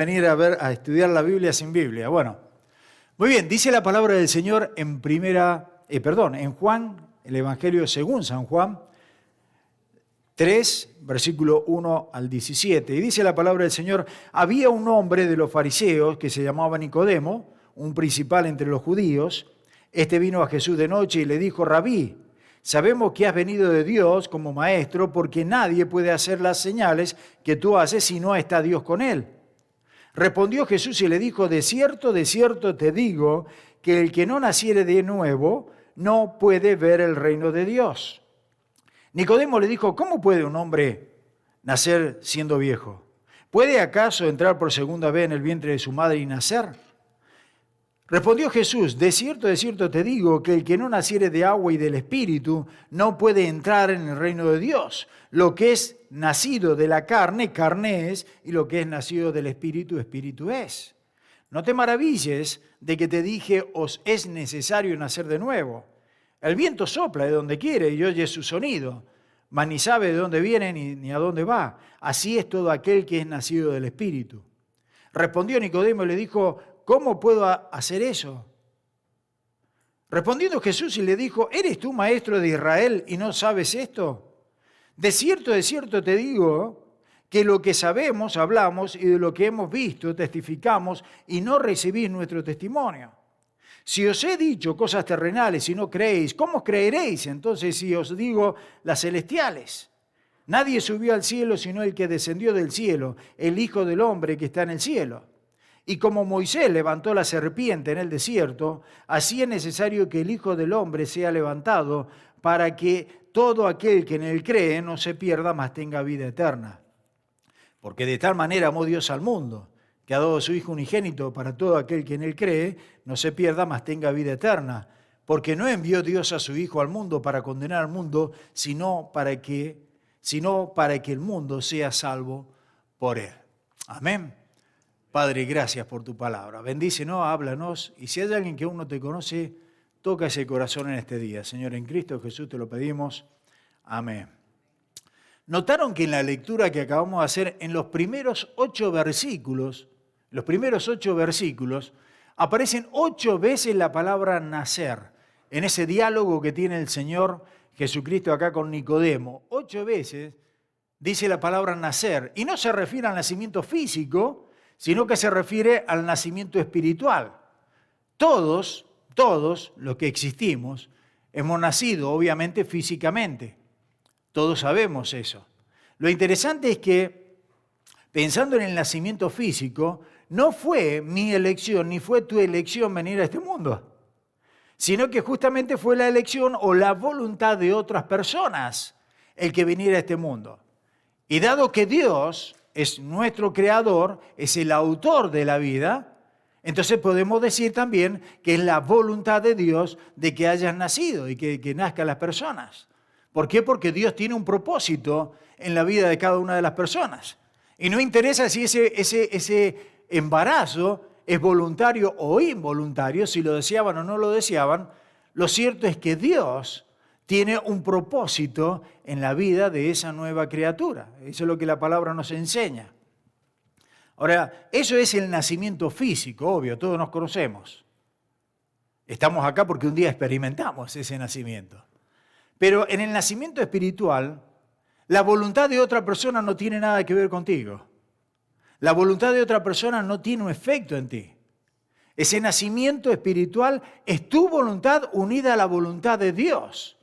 Venir a estudiar la Biblia sin Biblia. Bueno, muy bien, dice la palabra del Señor en en Juan, el Evangelio según San Juan 3, versículo 1 al 17. Y dice la palabra del Señor: había un hombre de los fariseos que se llamaba Nicodemo, un principal entre los judíos. Este vino a Jesús de noche y le dijo: Rabí, sabemos que has venido de Dios como maestro, porque nadie puede hacer las señales que tú haces si no está Dios con él. Respondió Jesús y le dijo: de cierto te digo, que el que no naciere de nuevo no puede ver el reino de Dios. Nicodemo le dijo: ¿cómo puede un hombre nacer siendo viejo? ¿Puede acaso entrar por segunda vez en el vientre de su madre y nacer? Respondió Jesús: de cierto te digo, que el que no naciere de agua y del Espíritu no puede entrar en el reino de Dios. Lo que es nacido de la carne, carne es, y lo que es nacido del Espíritu, Espíritu es. No te maravilles de que te dije: os es necesario nacer de nuevo. El viento sopla de donde quiere y oye su sonido, mas ni sabe de dónde viene ni a dónde va. Así es todo aquel que es nacido del Espíritu. Respondió Nicodemo y le dijo: ¿cómo puedo hacer eso? Respondiendo Jesús y le dijo: ¿eres tú maestro de Israel y no sabes esto? De cierto te digo, que lo que sabemos hablamos y de lo que hemos visto testificamos y no recibís nuestro testimonio. Si os he dicho cosas terrenales y no creéis, ¿cómo creeréis entonces si os digo las celestiales? Nadie subió al cielo sino el que descendió del cielo, el Hijo del Hombre que está en el cielo. Y como Moisés levantó la serpiente en el desierto, así es necesario que el Hijo del Hombre sea levantado, para que todo aquel que en él cree no se pierda, mas tenga vida eterna. Porque de tal manera amó Dios al mundo, que ha dado a su Hijo unigénito para todo aquel que en él cree no se pierda, mas tenga vida eterna. Porque no envió Dios a su Hijo al mundo para condenar al mundo, sino para que el mundo sea salvo por él. Amén. Padre, gracias por tu palabra. Bendícenos, háblanos, y si hay alguien que aún no te conoce, toca ese corazón en este día. Señor, en Cristo Jesús te lo pedimos. Amén. Notaron que en la lectura que acabamos de hacer, en los primeros 8 versículos, aparecen 8 veces la palabra nacer, en ese diálogo que tiene el Señor Jesucristo acá con Nicodemo. 8 veces dice la palabra nacer, y no se refiere al nacimiento físico, sino que se refiere al nacimiento espiritual. Todos los que existimos hemos nacido, obviamente, físicamente. Todos sabemos eso. Lo interesante es que, pensando en el nacimiento físico, no fue mi elección ni fue tu elección venir a este mundo, sino que justamente fue la elección o la voluntad de otras personas el que viniera a este mundo. Y dado que Dios es nuestro creador, es el autor de la vida, entonces podemos decir también que es la voluntad de Dios de que hayas nacido y que nazcan las personas. ¿Por qué? Porque Dios tiene un propósito en la vida de cada una de las personas. Y no interesa si ese embarazo es voluntario o involuntario, si lo deseaban o no lo deseaban. Lo cierto es que Dios tiene un propósito en la vida de esa nueva criatura. Eso es lo que la palabra nos enseña. Ahora, eso es el nacimiento físico, obvio, todos nos conocemos. Estamos acá porque un día experimentamos ese nacimiento. Pero en el nacimiento espiritual, la voluntad de otra persona no tiene nada que ver contigo. La voluntad de otra persona no tiene un efecto en ti. Ese nacimiento espiritual es tu voluntad unida a la voluntad de Dios,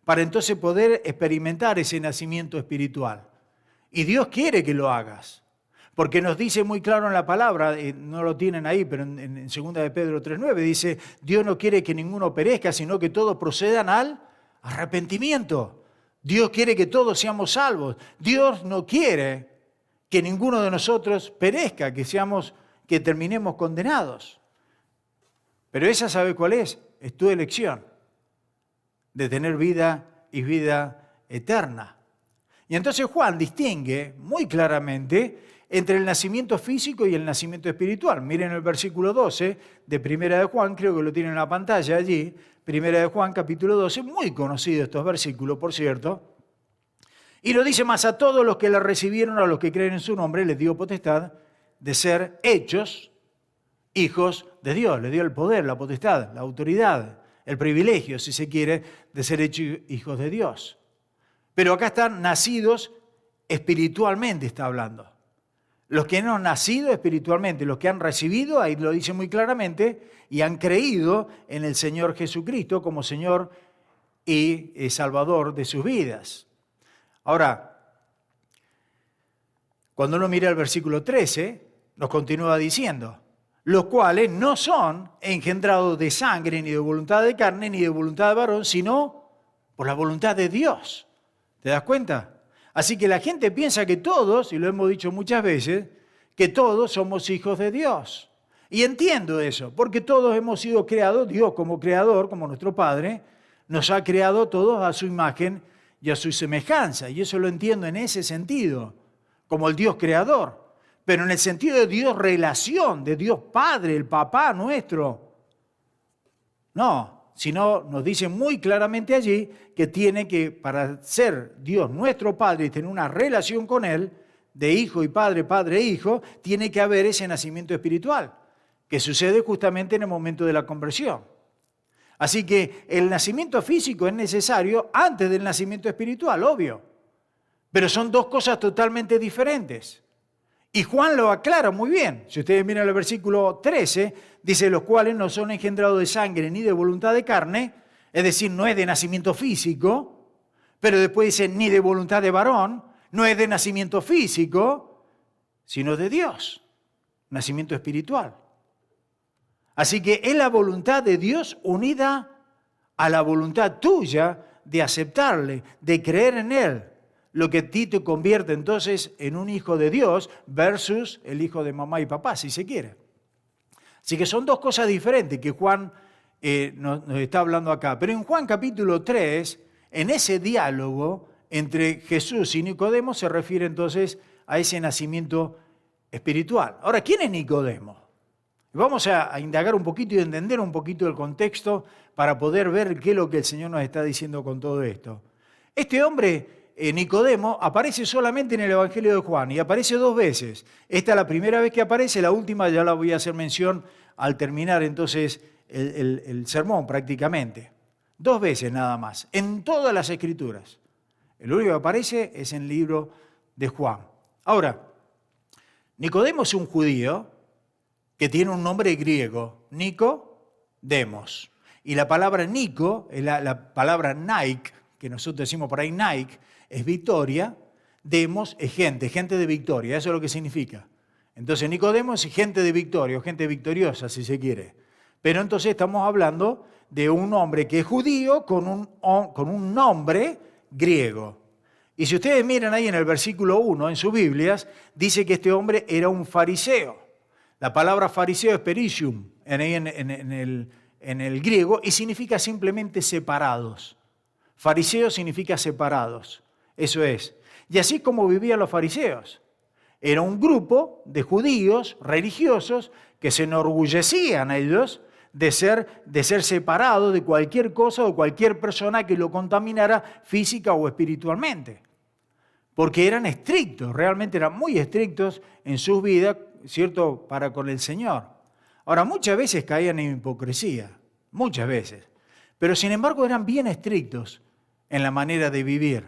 para entonces poder experimentar ese nacimiento espiritual. Y Dios quiere que lo hagas, porque nos dice muy claro en la palabra, no lo tienen ahí, pero en 2 de Pedro 3:9 dice: Dios no quiere que ninguno perezca, sino que todos procedan al arrepentimiento. Dios quiere que todos seamos salvos. Dios no quiere que ninguno de nosotros perezca, que terminemos condenados. Pero esa, ¿sabe cuál es? Es tu elección de tener vida y vida eterna. Y entonces Juan distingue muy claramente entre el nacimiento físico y el nacimiento espiritual. Miren el versículo 12 de Primera de Juan, creo que lo tienen en la pantalla allí. Primera de Juan, capítulo 12, muy conocidos estos versículos, por cierto. Y lo dice más: a todos los que le recibieron, a los que creen en su nombre, les dio potestad de ser hechos hijos de Dios. Le dio el poder, la potestad, la autoridad, el privilegio, si se quiere, de ser hechos hijos de Dios. Pero acá están nacidos espiritualmente, está hablando. Los que no han nacido espiritualmente, los que han recibido, ahí lo dice muy claramente, y han creído en el Señor Jesucristo como Señor y Salvador de sus vidas. Ahora, cuando uno mira el versículo 13, nos continúa diciendo, los cuales no son engendrados de sangre, ni de voluntad de carne, ni de voluntad de varón, sino por la voluntad de Dios. ¿Te das cuenta? Así que la gente piensa que todos, y lo hemos dicho muchas veces, que todos somos hijos de Dios. Y entiendo eso, porque todos hemos sido creados, Dios como creador, como nuestro Padre, nos ha creado todos a su imagen y a su semejanza. Y eso lo entiendo en ese sentido, como el Dios creador. Pero en el sentido de Dios relación, de Dios Padre, el papá nuestro. No, sino nos dice muy claramente allí que tiene que, para ser Dios nuestro Padre y tener una relación con Él, de hijo y padre, padre e hijo, tiene que haber ese nacimiento espiritual, que sucede justamente en el momento de la conversión. Así que el nacimiento físico es necesario antes del nacimiento espiritual, obvio. Pero son dos cosas totalmente diferentes. Y Juan lo aclara muy bien. Si ustedes miran el versículo 13, dice, los cuales no son engendrados de sangre ni de voluntad de carne, es decir, no es de nacimiento físico, pero después dice, ni de voluntad de varón, no es de nacimiento físico, sino de Dios, nacimiento espiritual. Así que es la voluntad de Dios unida a la voluntad tuya de aceptarle, de creer en Él, lo que a ti te convierte entonces en un hijo de Dios versus el hijo de mamá y papá, si se quiere. Así que son dos cosas diferentes que Juan nos está hablando acá. Pero en Juan capítulo 3, en ese diálogo entre Jesús y Nicodemo se refiere entonces a ese nacimiento espiritual. Ahora, ¿quién es Nicodemo? Vamos a indagar un poquito y entender un poquito el contexto para poder ver qué es lo que el Señor nos está diciendo con todo esto. Este hombre, Nicodemo, aparece solamente en el Evangelio de Juan y aparece dos veces. Esta es la primera vez que aparece, la última ya la voy a hacer mención al terminar entonces el sermón prácticamente. Dos veces nada más, en todas las Escrituras. El único que aparece es en el libro de Juan. Ahora, Nicodemo es un judío que tiene un nombre griego, Nicodemos. Y la palabra Nico, la palabra Nike, que nosotros decimos por ahí Nike, es victoria, demos es gente de victoria, eso es lo que significa. Entonces Nicodemo es gente de victoria, o gente victoriosa si se quiere. Pero entonces estamos hablando de un hombre que es judío con un nombre griego. Y si ustedes miran ahí en el versículo 1 en sus Biblias, dice que este hombre era un fariseo. La palabra fariseo es pericium en el griego y significa simplemente separados. Fariseo significa separados, eso es. Y así como vivían los fariseos. Era un grupo de judíos religiosos que se enorgullecían ellos de ser separados de cualquier cosa o cualquier persona que lo contaminara física o espiritualmente. Porque eran estrictos, realmente eran muy estrictos en sus vidas, ¿cierto?, para con el Señor. Ahora, muchas veces caían en hipocresía, muchas veces. Pero sin embargo eran bien estrictos en la manera de vivir.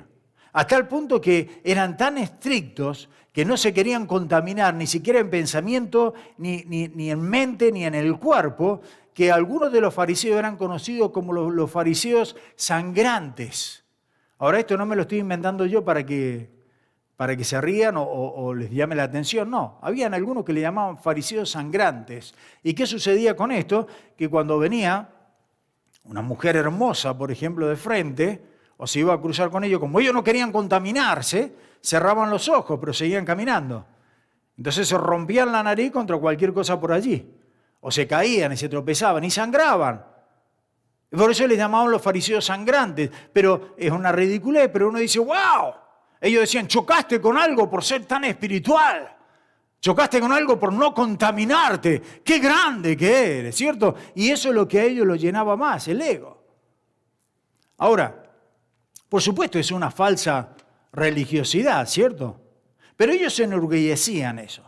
Hasta el punto que eran tan estrictos que no se querían contaminar ni siquiera en pensamiento, ni en mente, ni en el cuerpo, que algunos de los fariseos eran conocidos como los fariseos sangrantes. Ahora esto no me lo estoy inventando yo para que se rían o les llame la atención, no. Habían algunos que le llamaban fariseos sangrantes. ¿Y qué sucedía con esto? Que cuando venía una mujer hermosa, por ejemplo, de frente, o se iba a cruzar con ellos, como ellos no querían contaminarse, cerraban los ojos, pero seguían caminando. Entonces se rompían la nariz contra cualquier cosa por allí. O se caían y se tropezaban y sangraban. Y por eso les llamaban los fariseos sangrantes. Pero es una ridiculez, pero uno dice, ¡wow! Ellos decían, chocaste con algo por ser tan espiritual. Chocaste con algo por no contaminarte. ¡Qué grande que eres!, ¿cierto? Y eso es lo que a ellos los llenaba más, el ego. Ahora, por supuesto, es una falsa religiosidad, ¿cierto? Pero ellos se enorgullecían eso.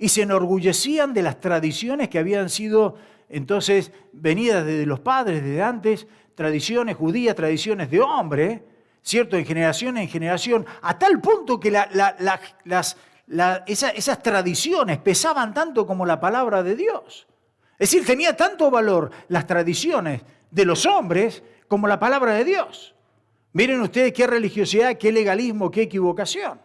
y se enorgullecían de las tradiciones que habían sido entonces venidas desde los padres, desde antes, tradiciones judías, tradiciones de hombre, ¿cierto? De generación en generación, a tal punto que esas tradiciones pesaban tanto como la palabra de Dios. Es decir, tenía tanto valor las tradiciones de los hombres como la palabra de Dios. Miren ustedes qué religiosidad, qué legalismo, qué equivocación.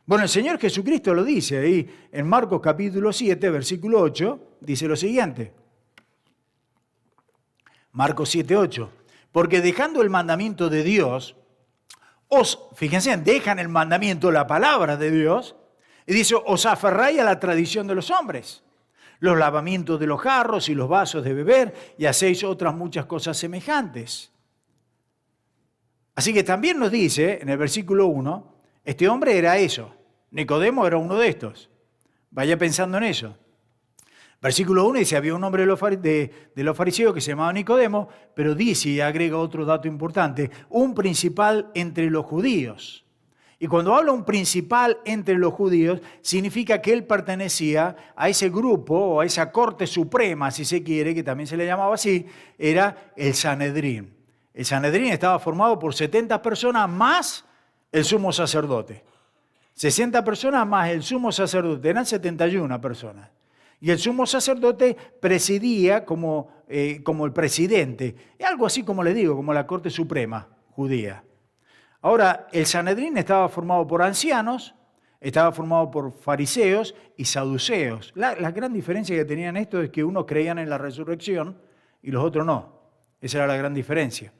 Bueno, el Señor Jesucristo lo dice ahí en Marcos capítulo 7, versículo 8, dice lo siguiente. Marcos 7, 8. Porque dejando el mandamiento de Dios, fíjense, dejan el mandamiento, la palabra de Dios, y dice, os aferráis a la tradición de los hombres, los lavamientos de los jarros y los vasos de beber, y hacéis otras muchas cosas semejantes. Así que también nos dice, en el versículo 1, este hombre era eso, Nicodemo era uno de estos. Vaya pensando en eso. Versículo 1 dice, había un hombre de los fariseos que se llamaba Nicodemo, pero dice, y agrega otro dato importante, un principal entre los judíos. Y cuando habla un principal entre los judíos, significa que él pertenecía a ese grupo, o a esa corte suprema, si se quiere, que también se le llamaba así, era el Sanedrín. El Sanedrín estaba formado por 70 personas más el sumo sacerdote. 60 personas más el sumo sacerdote, eran 71 personas. Y el sumo sacerdote presidía como el presidente, algo así como le digo, como la Corte Suprema judía. Ahora, el Sanedrín estaba formado por ancianos, estaba formado por fariseos y saduceos. La gran diferencia que tenían estos es que unos creían en la resurrección y los otros no. Esa era la gran diferencia.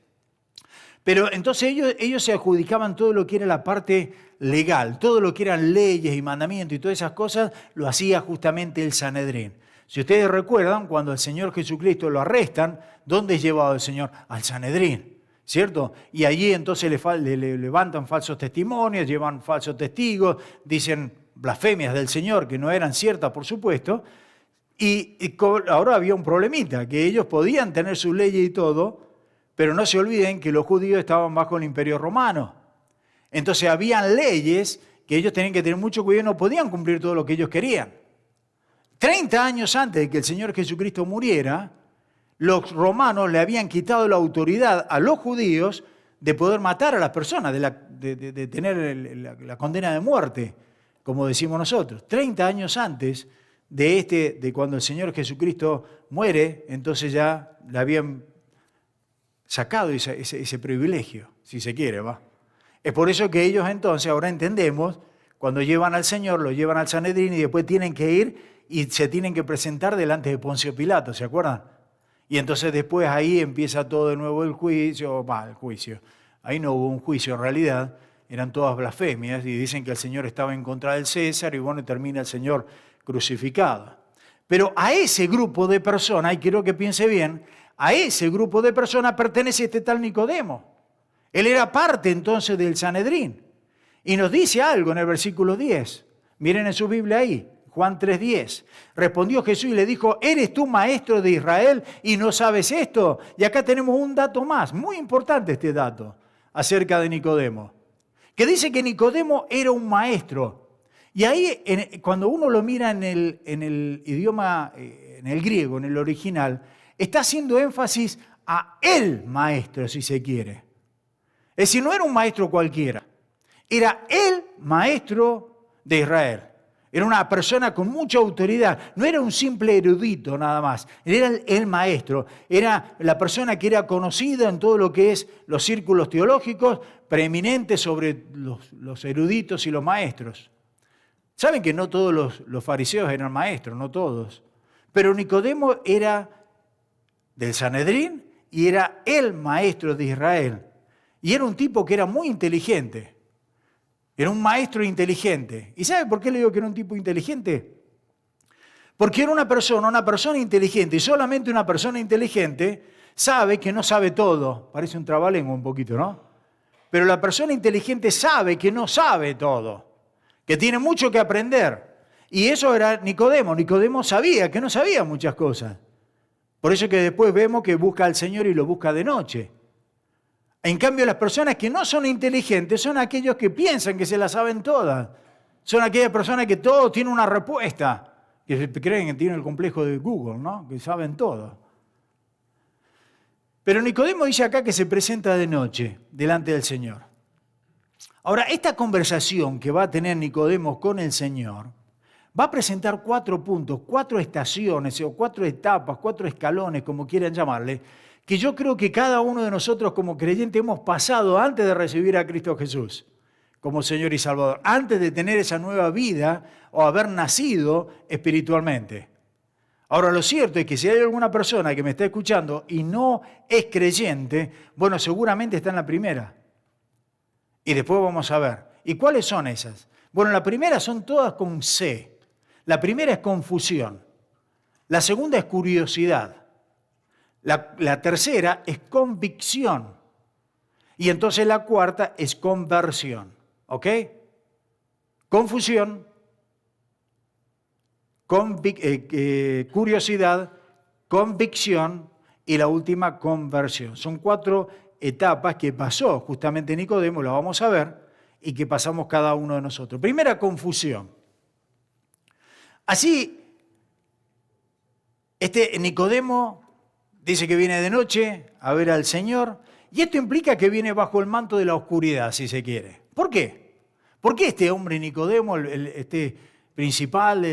Pero entonces ellos se adjudicaban todo lo que era la parte legal, todo lo que eran leyes y mandamientos y todas esas cosas, lo hacía justamente el Sanedrín. Si ustedes recuerdan, cuando al Señor Jesucristo lo arrestan, ¿dónde es llevado el Señor? Al Sanedrín, ¿cierto? Y allí entonces le levantan falsos testimonios, llevan falsos testigos, dicen blasfemias del Señor que no eran ciertas, por supuesto, y ahora había un problemita, que ellos podían tener sus leyes y todo, pero no se olviden que los judíos estaban bajo el imperio romano. Entonces habían leyes que ellos tenían que tener mucho cuidado y no podían cumplir todo lo que ellos querían. 30 años antes de que el Señor Jesucristo muriera, los romanos le habían quitado la autoridad a los judíos de poder matar a las personas, de tener la condena de muerte, como decimos nosotros. 30 años antes de cuando el Señor Jesucristo muere, entonces ya le habían sacado ese privilegio, si se quiere, ¿va? Es por eso que ellos entonces, ahora entendemos, cuando llevan al Señor, lo llevan al Sanedrín y después tienen que ir y se tienen que presentar delante de Poncio Pilato, ¿se acuerdan? Y entonces después ahí empieza todo de nuevo el juicio, ahí no hubo un juicio en realidad, eran todas blasfemias y dicen que el Señor estaba en contra del César y bueno, termina el Señor crucificado. Pero a ese grupo de personas, y quiero que piense bien, a ese grupo de personas pertenece este tal Nicodemo. Él era parte entonces del Sanedrín. Y nos dice algo en el versículo 10. Miren en su Biblia ahí, Juan 3:10. Respondió Jesús y le dijo, ¿eres tú maestro de Israel y no sabes esto? Y acá tenemos un dato más, muy importante este dato, acerca de Nicodemo. Que dice que Nicodemo era un maestro. Y ahí, cuando uno lo mira en el idioma, en el griego, en el original, está haciendo énfasis a el maestro, si se quiere. Es decir, no era un maestro cualquiera, era el maestro de Israel. Era una persona con mucha autoridad, no era un simple erudito nada más, era el maestro, era la persona que era conocida en todo lo que es los círculos teológicos, preeminente sobre los eruditos y los maestros. Saben que no todos los fariseos eran maestros, no todos, pero Nicodemo era del Sanedrín y era el maestro de Israel. Y era un tipo que era muy inteligente. Era un maestro inteligente. ¿Y sabe por qué le digo que era un tipo inteligente? Porque era una persona inteligente. Y solamente una persona inteligente sabe que no sabe todo. Parece un trabalengua un poquito, ¿no? Pero la persona inteligente sabe que no sabe todo. Que tiene mucho que aprender. Y eso era Nicodemo. Nicodemo sabía que no sabía muchas cosas. Por eso que después vemos que busca al Señor y lo busca de noche. En cambio, las personas que no son inteligentes son aquellos que piensan que se las saben todas. Son aquellas personas que todo tiene una respuesta, que creen que tienen el complejo de Google, ¿no? Que saben todo. Pero Nicodemo dice acá que se presenta de noche delante del Señor. Ahora, esta conversación que va a tener Nicodemo con el Señor va a presentar 4 puntos, 4 estaciones o 4 etapas, 4 escalones, como quieran llamarle, que yo creo que cada uno de nosotros como creyentes hemos pasado antes de recibir a Cristo Jesús como Señor y Salvador, antes de tener esa nueva vida o haber nacido espiritualmente. Ahora, lo cierto es que si hay alguna persona que me está escuchando y no es creyente, bueno, seguramente está en la primera. Y después vamos a ver. ¿Y cuáles son esas? Bueno, la primera son todas con C. La primera es confusión. La segunda es curiosidad. La tercera es convicción. Y entonces la cuarta es conversión. ¿Ok? Confusión, curiosidad, convicción y la última, conversión. Son 4 etapas que pasó justamente Nicodemo, lo vamos a ver, y que pasamos cada uno de nosotros. Primera, confusión. Así, Nicodemo dice que viene de noche a ver al Señor, y esto implica que viene bajo el manto de la oscuridad, si se quiere. ¿Por qué? ¿Por qué este hombre Nicodemo, este principal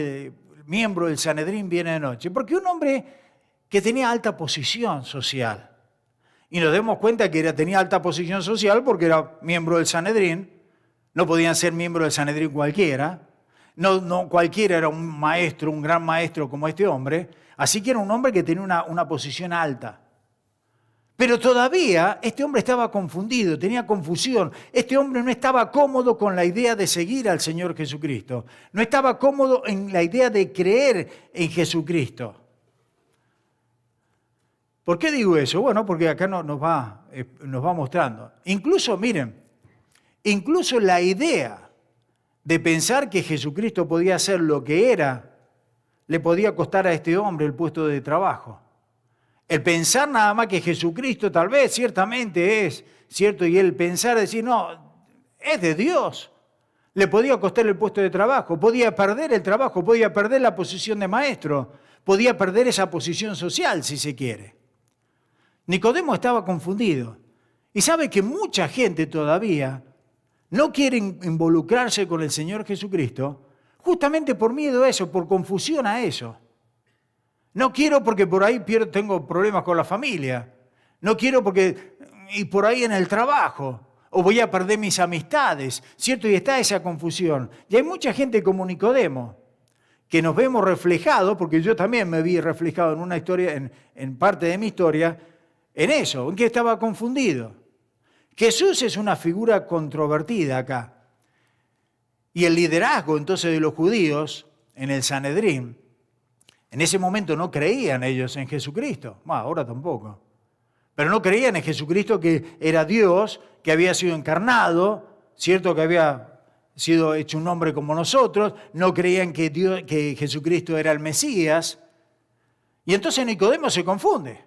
miembro del Sanedrín, viene de noche? Porque un hombre que tenía alta posición social. Y nos damos cuenta que tenía alta posición social porque era miembro del Sanedrín. No podían ser miembro del Sanedrín cualquiera. No cualquiera era un maestro, un gran maestro como este hombre. Así que era un hombre que tenía una posición alta. Pero todavía este hombre estaba confundido, tenía confusión. Este hombre no estaba cómodo con la idea de seguir al Señor Jesucristo. No estaba cómodo en la idea de creer en Jesucristo. ¿Por qué digo eso? Bueno, porque acá nos va mostrando. Incluso, miren, incluso la idea de pensar que Jesucristo podía ser lo que era, le podía costar a este hombre el puesto de trabajo. El pensar nada más que Jesucristo tal vez ciertamente es cierto, y el pensar, decir, no, es de Dios, le podía costar el puesto de trabajo, podía perder el trabajo, podía perder la posición de maestro, podía perder esa posición social, si se quiere. Nicodemo estaba confundido y sabe que mucha gente todavía no quiere involucrarse con el Señor Jesucristo justamente por miedo a eso, por confusión a eso. No quiero porque por ahí tengo problemas con la familia. No quiero porque y por ahí en el trabajo. O voy a perder mis amistades. ¿Cierto? Y está esa confusión. Y hay mucha gente como Nicodemo que nos vemos reflejados, porque yo también me vi reflejado en una historia, en parte de mi historia, en eso, en que estaba confundido. Jesús es una figura controvertida acá. Y el liderazgo entonces de los judíos en el Sanedrín, en ese momento no creían ellos en Jesucristo, ahora tampoco, pero no creían en Jesucristo que era Dios, que había sido encarnado, cierto, que había sido hecho un hombre como nosotros, no creían que Jesucristo era el Mesías, y entonces Nicodemo se confunde,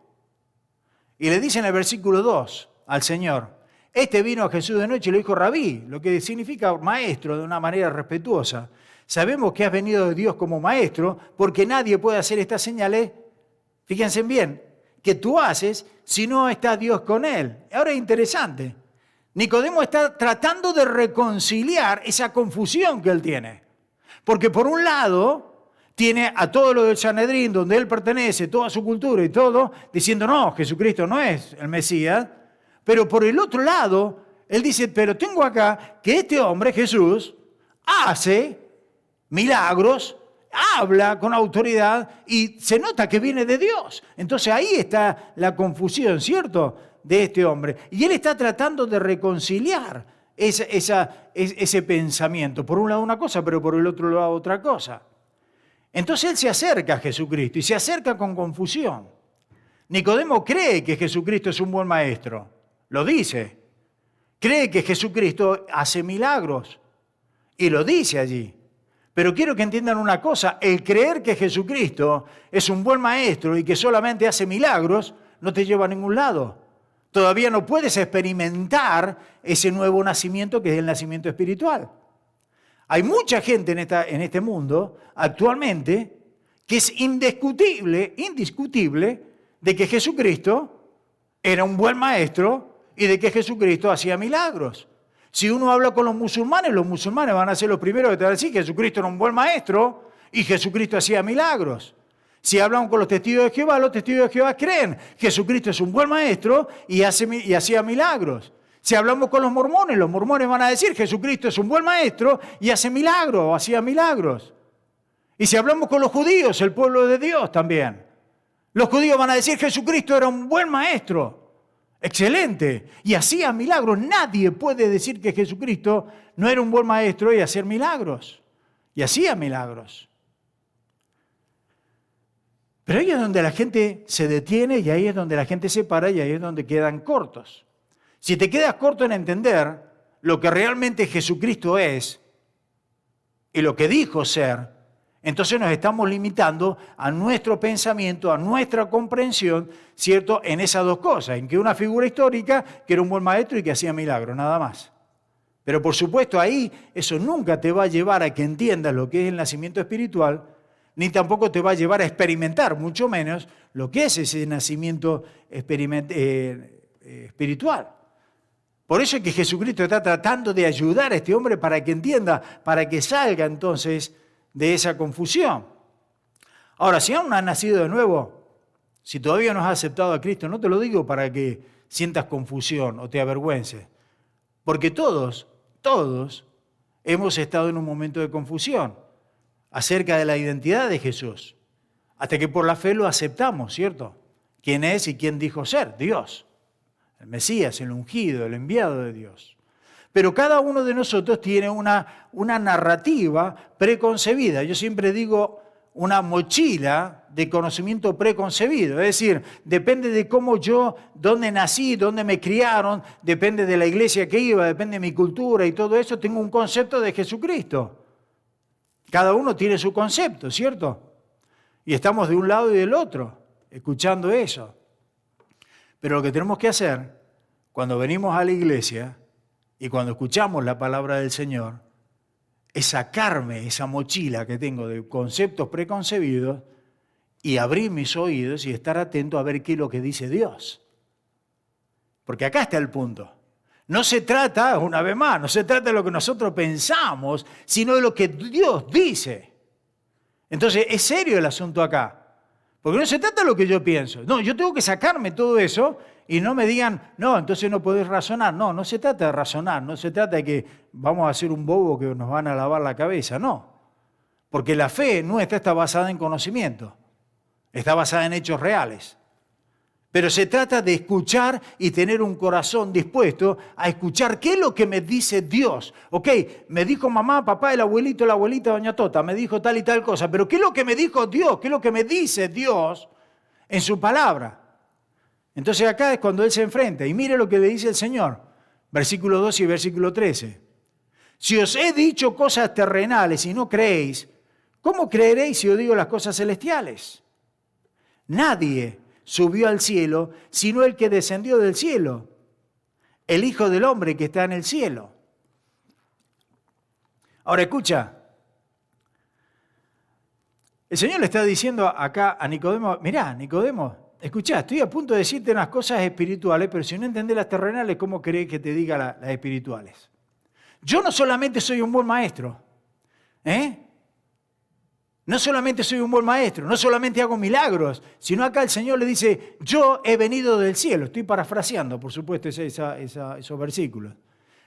y le dice en el versículo 2 al Señor, este vino a Jesús de noche y le dijo Rabí, lo que significa maestro de una manera respetuosa. Sabemos que has venido de Dios como maestro porque nadie puede hacer estas señales, fíjense bien, que tú haces si no está Dios con él. Ahora es interesante, Nicodemo está tratando de reconciliar esa confusión que él tiene. Porque por un lado tiene a todo lo del Sanedrín, donde él pertenece, toda su cultura y todo, diciendo no, Jesucristo no es el Mesías. Pero por el otro lado, él dice, pero tengo acá que este hombre, Jesús, hace milagros, habla con autoridad y se nota que viene de Dios. Entonces ahí está la confusión, ¿cierto?, de este hombre. Y él está tratando de reconciliar ese pensamiento. Por un lado una cosa, pero por el otro lado otra cosa. Entonces él se acerca a Jesucristo y se acerca con confusión. Nicodemo cree que Jesucristo es un buen maestro. Lo dice. Cree que Jesucristo hace milagros. Y lo dice allí. Pero quiero que entiendan una cosa. El creer que Jesucristo es un buen maestro y que solamente hace milagros no te lleva a ningún lado. Todavía no puedes experimentar ese nuevo nacimiento que es el nacimiento espiritual. Hay mucha gente en este mundo actualmente que es indiscutible de que Jesucristo era un buen maestro y de que Jesucristo hacía milagros. Si uno habla con los musulmanes van a ser los primeros que te van a decir que Jesucristo era un buen maestro y Jesucristo hacía milagros. Si hablan con los testigos de Jehová creen que Jesucristo es un buen maestro y hacía milagros. Si hablamos con los mormones van a decir que Jesucristo es un buen maestro y hace milagros o hacía milagros. Y si hablamos con los judíos, el pueblo de Dios también, los judíos van a decir que Jesucristo era un buen maestro, excelente, y hacía milagros. Nadie puede decir que Jesucristo no era un buen maestro y hacer milagros. Y hacía milagros. Pero ahí es donde la gente se detiene y ahí es donde la gente se para y ahí es donde quedan cortos. Si te quedas corto en entender lo que realmente Jesucristo es y lo que dijo ser, entonces nos estamos limitando a nuestro pensamiento, a nuestra comprensión, ¿cierto?, en esas dos cosas, en que una figura histórica que era un buen maestro y que hacía milagros, nada más. Pero por supuesto ahí eso nunca te va a llevar a que entiendas lo que es el nacimiento espiritual, ni tampoco te va a llevar a experimentar, mucho menos, lo que es ese nacimiento espiritual. Por eso es que Jesucristo está tratando de ayudar a este hombre para que entienda, para que salga entonces de esa confusión. Ahora, si aún no has nacido de nuevo, si todavía no has aceptado a Cristo, no te lo digo para que sientas confusión o te avergüences, porque todos hemos estado en un momento de confusión acerca de la identidad de Jesús, hasta que por la fe lo aceptamos, ¿cierto? ¿Quién es y quién dijo ser? Dios. El Mesías, el ungido, el enviado de Dios. Pero cada uno de nosotros tiene una narrativa preconcebida. Yo siempre digo una mochila de conocimiento preconcebido. Es decir, depende de cómo yo, dónde nací, dónde me criaron, depende de la iglesia que iba, depende de mi cultura y todo eso, tengo un concepto de Jesucristo. Cada uno tiene su concepto, ¿cierto? Y estamos de un lado y del otro, escuchando eso. Pero lo que tenemos que hacer cuando venimos a la iglesia y cuando escuchamos la palabra del Señor es sacarme esa mochila que tengo de conceptos preconcebidos y abrir mis oídos y estar atento a ver qué es lo que dice Dios. Porque acá está el punto. No se trata, una vez más, no se trata de lo que nosotros pensamos, sino de lo que Dios dice. Entonces, es serio el asunto acá. Porque no se trata de lo que yo pienso. No, yo tengo que sacarme todo eso y no me digan, no, entonces no podés razonar. No, no se trata de razonar, no se trata de que vamos a hacer un bobo que nos van a lavar la cabeza, no. Porque la fe nuestra está basada en conocimiento, está basada en hechos reales. Pero se trata de escuchar y tener un corazón dispuesto a escuchar qué es lo que me dice Dios. Ok, me dijo mamá, papá, el abuelito, la abuelita, doña Tota, me dijo tal y tal cosa. Pero ¿qué es lo que me dijo Dios? ¿Qué es lo que me dice Dios en su palabra? Entonces acá es cuando Él se enfrenta. Y mire lo que le dice el Señor. Versículo 12 y versículo 13. Si os he dicho cosas terrenales y no creéis, ¿cómo creeréis si os digo las cosas celestiales? Nadie subió al cielo, sino el que descendió del cielo, el Hijo del Hombre que está en el cielo. Ahora escucha, el Señor le está diciendo acá a Nicodemo, mirá, Nicodemo, escuchá, estoy a punto de decirte unas cosas espirituales, pero si no entendés las terrenales, ¿cómo querés que te diga las espirituales? Yo no solamente soy un buen maestro, no solamente soy un buen maestro, no solamente hago milagros, sino acá el Señor le dice, yo he venido del cielo. Estoy parafraseando, por supuesto, esos versículos.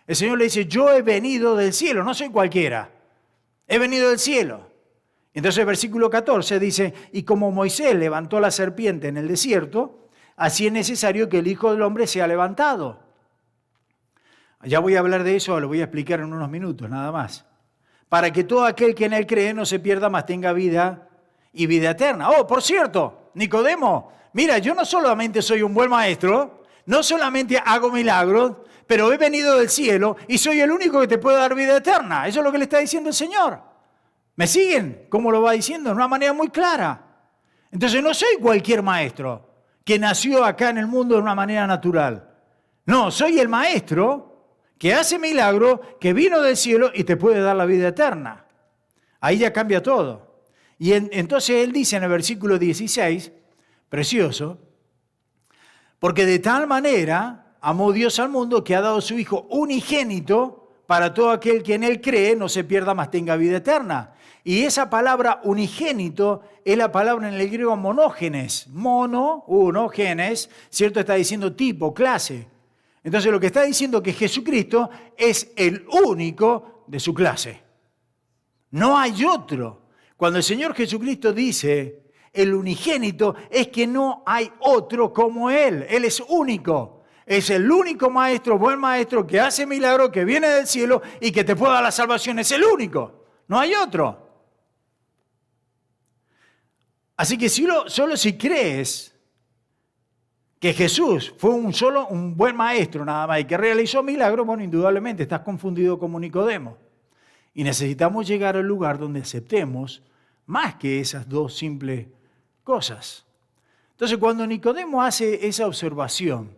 El Señor le dice, yo he venido del cielo, no soy cualquiera, he venido del cielo. Entonces el versículo 14 dice, y como Moisés levantó la serpiente en el desierto, así es necesario que el Hijo del Hombre sea levantado. Ya voy a hablar de eso, lo voy a explicar en unos minutos, nada más. Para que todo aquel que en Él cree no se pierda, mas tenga vida y vida eterna. Oh, por cierto, Nicodemo, mira, yo no solamente soy un buen maestro, no solamente hago milagros, pero he venido del cielo y soy el único que te puede dar vida eterna. Eso es lo que le está diciendo el Señor. ¿Me siguen? ¿Cómo lo va diciendo? De una manera muy clara. Entonces no soy cualquier maestro que nació acá en el mundo de una manera natural. No, soy el maestro que hace milagro, que vino del cielo y te puede dar la vida eterna. Ahí ya cambia todo. Y entonces él dice en el versículo 16, precioso, porque de tal manera amó Dios al mundo que ha dado su Hijo unigénito para todo aquel que en él cree no se pierda, mas tenga vida eterna. Y esa palabra unigénito es la palabra en el griego monógenes. Mono, uno, genes, ¿cierto? Está diciendo tipo, clase. Entonces lo que está diciendo es que Jesucristo es el único de su clase. No hay otro. Cuando el Señor Jesucristo dice el unigénito, es que no hay otro como Él. Él es único. Es el único maestro, buen maestro, que hace milagros, que viene del cielo y que te puede dar la salvación. Es el único. No hay otro. Así que solo si crees que Jesús fue un buen maestro nada más y que realizó milagros, bueno, indudablemente estás confundido como Nicodemo. Y necesitamos llegar al lugar donde aceptemos más que esas dos simples cosas. Entonces, cuando Nicodemo hace esa observación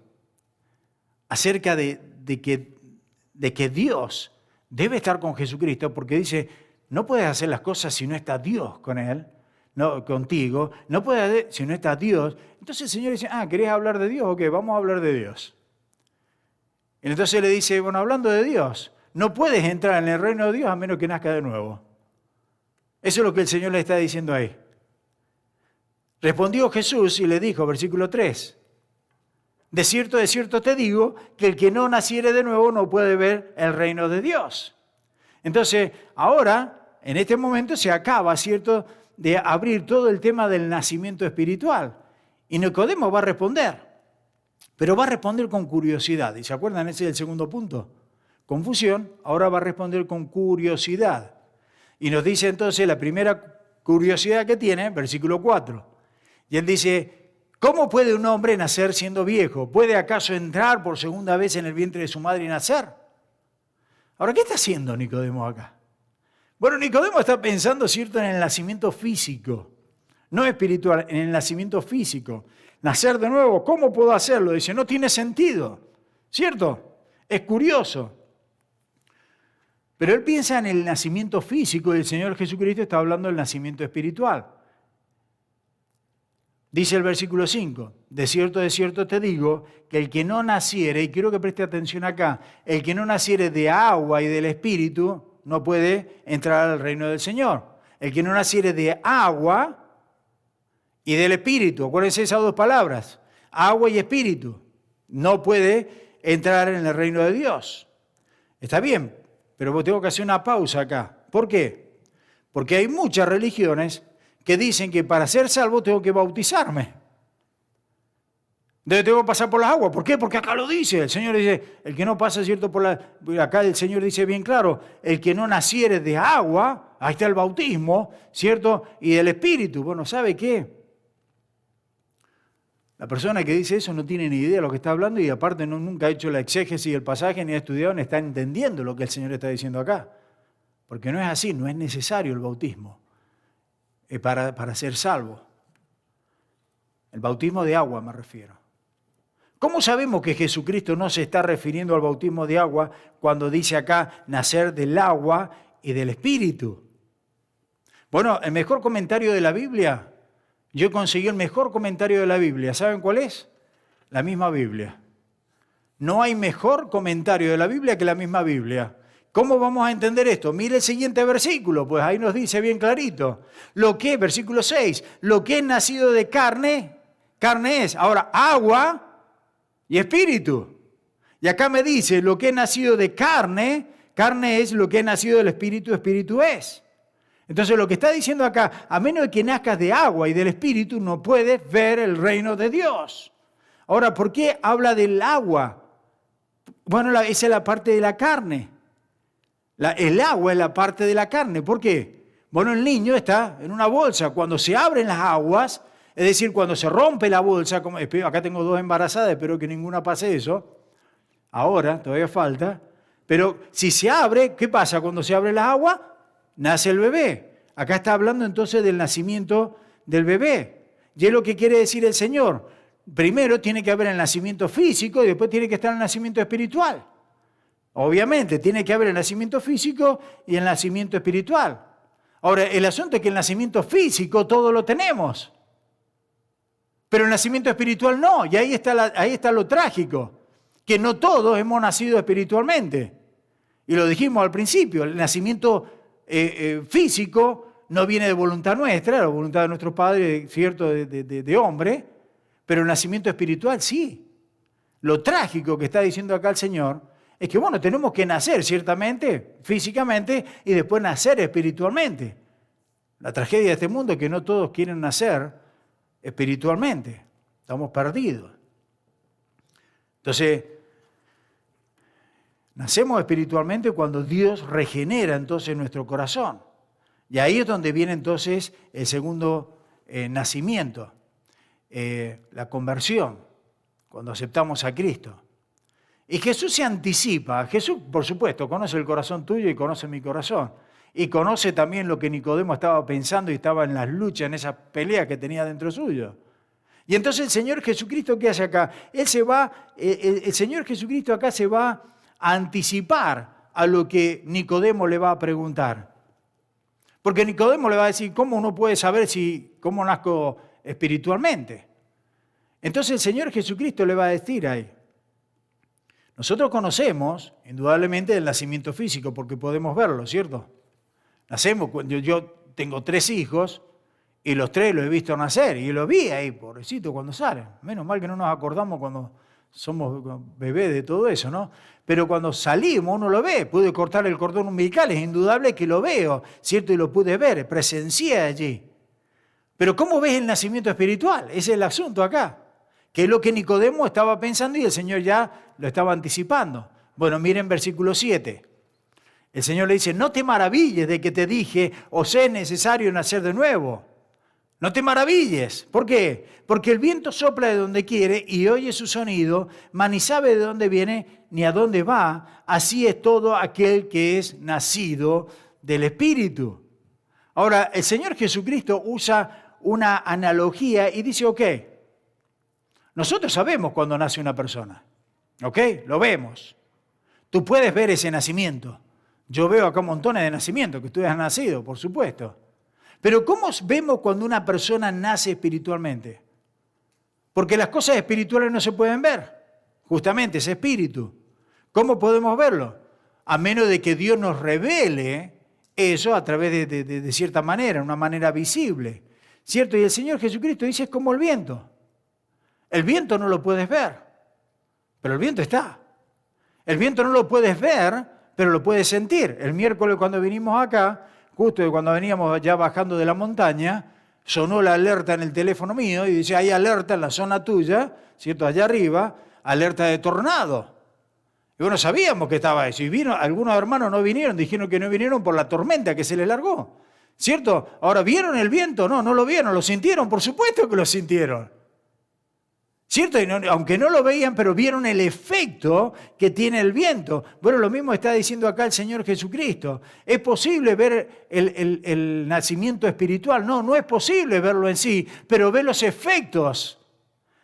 acerca de que Dios debe estar con Jesucristo, porque dice, no puedes hacer las cosas si no está Dios con él, no, contigo, no puedes si no está Dios. Entonces el Señor dice, ¿querés hablar de Dios? Ok, vamos a hablar de Dios. Y entonces le dice, bueno, hablando de Dios, no puedes entrar en el reino de Dios a menos que nazca de nuevo. Eso es lo que el Señor le está diciendo ahí. Respondió Jesús y le dijo, versículo 3, de cierto te digo que el que no naciere de nuevo no puede ver el reino de Dios. Entonces, ahora, en este momento se acaba, ¿cierto?, de abrir todo el tema del nacimiento espiritual. Y Nicodemo va a responder, pero va a responder con curiosidad. ¿Y se acuerdan? Ese es el segundo punto. Confusión, ahora va a responder con curiosidad. Y nos dice entonces la primera curiosidad que tiene, versículo 4. Y él dice, ¿cómo puede un hombre nacer siendo viejo? ¿Puede acaso entrar por segunda vez en el vientre de su madre y nacer? Ahora, ¿qué está haciendo Nicodemo acá? Bueno, Nicodemo está pensando, ¿cierto?, en el nacimiento físico, no espiritual, en el nacimiento físico. Nacer de nuevo, ¿cómo puedo hacerlo? Dice, no tiene sentido, ¿cierto? Es curioso. Pero él piensa en el nacimiento físico y el Señor Jesucristo está hablando del nacimiento espiritual. Dice el versículo 5, de cierto te digo que el que no naciere, y quiero que preste atención acá, el que no naciere de agua y del Espíritu no puede entrar al reino del Señor. El que no naciere de agua y del Espíritu, acuérdense esas dos palabras, agua y Espíritu, no puede entrar en el reino de Dios. Está bien, pero tengo que hacer una pausa acá. ¿Por qué? Porque hay muchas religiones que dicen que para ser salvo tengo que bautizarme. Tengo que pasar por las aguas. ¿Por qué? Porque acá lo dice. El Señor dice, el que no pasa, ¿cierto? Acá el Señor dice bien claro, el que no naciere de agua, ahí está el bautismo, ¿cierto? Y del Espíritu. Bueno, ¿sabe qué? La persona que dice eso no tiene ni idea de lo que está hablando y aparte nunca ha hecho la exégesis del pasaje, ni ha estudiado, ni está entendiendo lo que el Señor está diciendo acá. Porque no es así, no es necesario el bautismo para ser salvo. El bautismo de agua me refiero. ¿Cómo sabemos que Jesucristo no se está refiriendo al bautismo de agua cuando dice acá nacer del agua y del Espíritu? Bueno, el mejor comentario de la Biblia, yo conseguí el mejor comentario de la Biblia. ¿Saben cuál es? La misma Biblia. No hay mejor comentario de la Biblia que la misma Biblia. ¿Cómo vamos a entender esto? Mire el siguiente versículo, pues ahí nos dice bien clarito. Versículo 6, lo que es nacido de carne, carne es. Ahora, agua y espíritu. Y acá me dice, lo que es nacido de carne, carne es, lo que es nacido del espíritu, espíritu es. Entonces lo que está diciendo acá, a menos de que nazcas de agua y del espíritu, no puedes ver el reino de Dios. Ahora, ¿por qué habla del agua? Bueno, esa es la parte de la carne. El agua es la parte de la carne. ¿Por qué? Bueno, el niño está en una bolsa. Cuando se abren las aguas, es decir, cuando se rompe la bolsa, acá tengo 2 embarazadas, espero que ninguna pase eso. Ahora, todavía falta. Pero si se abre, ¿qué pasa? Cuando se abre la agua, nace el bebé. Acá está hablando entonces del nacimiento del bebé. Y es lo que quiere decir el Señor. Primero tiene que haber el nacimiento físico y después tiene que estar el nacimiento espiritual. Obviamente, tiene que haber el nacimiento físico y el nacimiento espiritual. Ahora, el asunto es que el nacimiento físico todo lo tenemos, pero el nacimiento espiritual no, y ahí está lo trágico, que no todos hemos nacido espiritualmente. Y lo dijimos al principio, el nacimiento físico no viene de voluntad nuestra, la voluntad de nuestros padres, cierto, de hombre, pero el nacimiento espiritual sí. Lo trágico que está diciendo acá el Señor es que, bueno, tenemos que nacer ciertamente, físicamente, y después nacer espiritualmente. La tragedia de este mundo es que no todos quieren nacer espiritualmente. Estamos perdidos. Entonces, nacemos espiritualmente cuando Dios regenera entonces nuestro corazón. Y ahí es donde viene entonces el segundo nacimiento, la conversión, cuando aceptamos a Cristo. Y Jesús se anticipa. Jesús, por supuesto, conoce el corazón tuyo y conoce mi corazón. Y conoce también lo que Nicodemo estaba pensando y estaba en las luchas, en esa pelea que tenía dentro suyo. Y entonces el Señor Jesucristo, ¿qué hace acá? El Señor Jesucristo acá se va a anticipar a lo que Nicodemo le va a preguntar. Porque Nicodemo le va a decir, ¿cómo uno puede saber cómo nazco espiritualmente? Entonces el Señor Jesucristo le va a decir ahí, nosotros conocemos, indudablemente, el nacimiento físico, porque podemos verlo, ¿cierto? Nacemos, yo tengo 3 hijos, y los 3 los he visto nacer, y los vi ahí, pobrecito, cuando salen. Menos mal que no nos acordamos cuando somos bebés de todo eso, ¿no? Pero cuando salimos, uno lo ve, pude cortar el cordón umbilical, es indudable que lo veo, ¿cierto? Y lo pude ver, presencié allí. Pero ¿cómo ves el nacimiento espiritual? Ese es el asunto acá. Que es lo que Nicodemo estaba pensando y el Señor ya lo estaba anticipando. Bueno, miren versículo 7. El Señor le dice, no te maravilles de que te dije, os es necesario nacer de nuevo. No te maravilles. ¿Por qué? Porque el viento sopla de donde quiere y oye su sonido, mas ni sabe de dónde viene ni a dónde va. Así es todo aquel que es nacido del Espíritu. Ahora, el Señor Jesucristo usa una analogía y dice, ok, nosotros sabemos cuando nace una persona, ¿ok? Lo vemos. Tú puedes ver ese nacimiento. Yo veo acá montones de nacimientos que tú has nacido, por supuesto. Pero ¿cómo vemos cuando una persona nace espiritualmente? Porque las cosas espirituales no se pueden ver. Justamente ese espíritu. ¿Cómo podemos verlo? A menos de que Dios nos revele eso a través de cierta manera, una manera visible. ¿Cierto? Y el Señor Jesucristo dice, es como el viento. El viento no lo puedes ver, pero el viento está. El viento no lo puedes ver, pero lo puedes sentir. El miércoles cuando vinimos acá, justo cuando veníamos ya bajando de la montaña, sonó la alerta en el teléfono mío y dice, hay alerta en la zona tuya, ¿cierto? Allá arriba, alerta de tornado. Y bueno, sabíamos que estaba eso. Y algunos hermanos no vinieron, dijeron que no vinieron por la tormenta que se les largó. ¿Cierto? Ahora, ¿vieron el viento? No, no lo vieron, lo sintieron, por supuesto que lo sintieron. ¿Cierto? Y aunque no lo veían, pero vieron el efecto que tiene el viento. Bueno, lo mismo está diciendo acá el Señor Jesucristo. ¿Es posible ver el nacimiento espiritual? No, no es posible verlo en sí, pero ver los efectos